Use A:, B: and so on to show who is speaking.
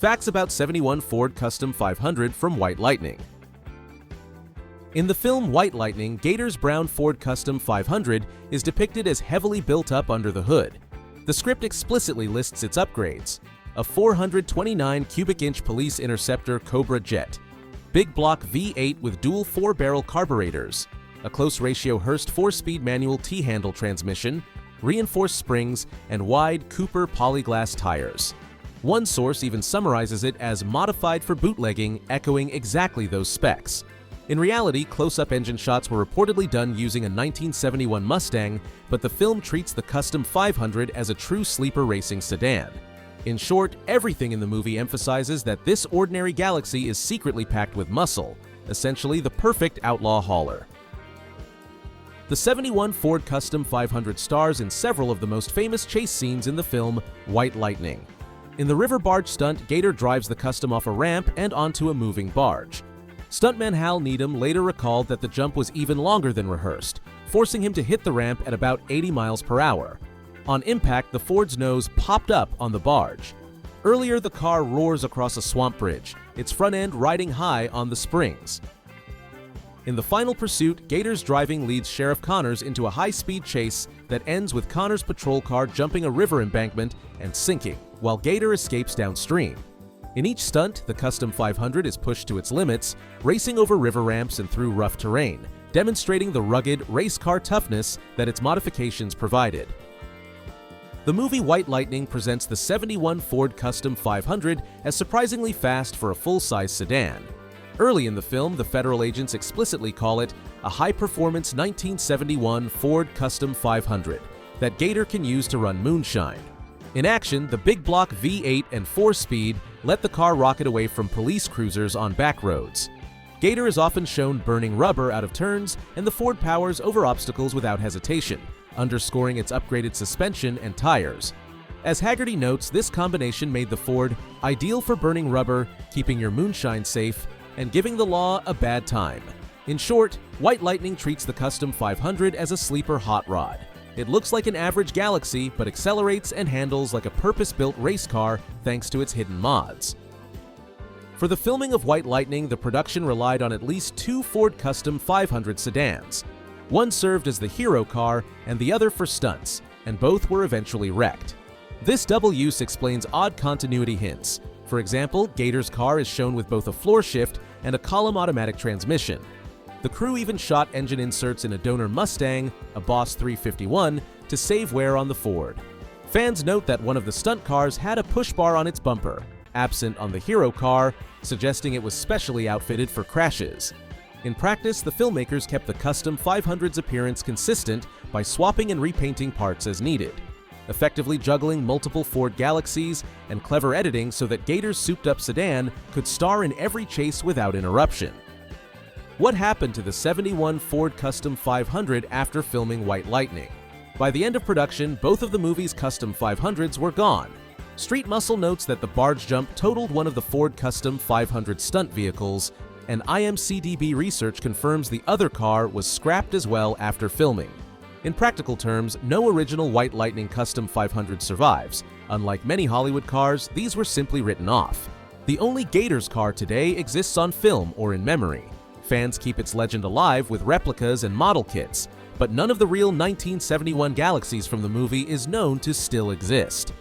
A: Facts about 71 Ford Custom 500 from White Lightning. In the film White Lightning, Gator's brown Ford Custom 500 is depicted as heavily built up under the hood. The script explicitly lists its upgrades: a 429 cubic inch police interceptor Cobra jet, big block V8 with dual 4-barrel carburetors, a close ratio Hurst 4-speed manual T-handle transmission, reinforced springs, and wide Cooper polyglass tires. One source even summarizes it as modified for bootlegging, echoing exactly those specs. In reality, close-up engine shots were reportedly done using a 1971 Mustang, but the film treats the Custom 500 as a true sleeper racing sedan. In short, everything in the movie emphasizes that this ordinary Galaxy is secretly packed with muscle, essentially the perfect outlaw hauler. The 71 Ford Custom 500 stars in several of the most famous chase scenes in the film White Lightning. In the river barge stunt, Gator drives the Custom off a ramp and onto a moving barge. Stuntman Hal Needham later recalled that the jump was even longer than rehearsed, forcing him to hit the ramp at about 80 miles per hour. On impact, the Ford's nose popped up on the barge. Earlier, the car roars across a swamp bridge, its front end riding high on the springs. In the final pursuit, Gator's driving leads Sheriff Connors into a high-speed chase that ends with Connors' patrol car jumping a river embankment and sinking, while Gator escapes downstream. In each stunt, the Custom 500 is pushed to its limits, racing over river ramps and through rough terrain, demonstrating the rugged, race car toughness that its modifications provided. The movie White Lightning presents the 71 Ford Custom 500 as surprisingly fast for a full-size sedan. Early in the film, the federal agents explicitly call it a high-performance 1971 Ford Custom 500 that Gator can use to run moonshine. In action, the big block V8 and 4-speed let the car rocket away from police cruisers on back roads. Gator is often shown burning rubber out of turns, and the Ford powers over obstacles without hesitation, underscoring its upgraded suspension and tires. As Haggerty notes, this combination made the Ford ideal for burning rubber, keeping your moonshine safe, and giving the law a bad time. In short, White Lightning treats the Custom 500 as a sleeper hot rod. It looks like an average Galaxy, but accelerates and handles like a purpose-built race car thanks to its hidden mods. For the filming of White Lightning, the production relied on at least 2 Ford Custom 500 sedans. One served as the hero car and the other for stunts, and both were eventually wrecked. This double use explains odd continuity hints. For example, Gator's car is shown with both a floor shift and a column automatic transmission. The crew even shot engine inserts in a donor Mustang, a Boss 351, to save wear on the Ford. Fans note that one of the stunt cars had a push bar on its bumper, absent on the hero car, suggesting it was specially outfitted for crashes. In practice, the filmmakers kept the Custom 500's appearance consistent by swapping and repainting parts as needed, effectively juggling multiple Ford Galaxies and clever editing so that Gator's souped-up sedan could star in every chase without interruption. What happened to the 71 Ford Custom 500 after filming White Lightning? By the end of production, both of the movie's Custom 500s were gone. Street Muscle notes that the barge jump totaled one of the Ford Custom 500 stunt vehicles, and IMCDB research confirms the other car was scrapped as well after filming. In practical terms, no original White Lightning Custom 500 survives. Unlike many Hollywood cars, these were simply written off. The only Gator's car today exists on film or in memory. Fans keep its legend alive with replicas and model kits, but none of the real 1971 Galaxies from the movie is known to still exist.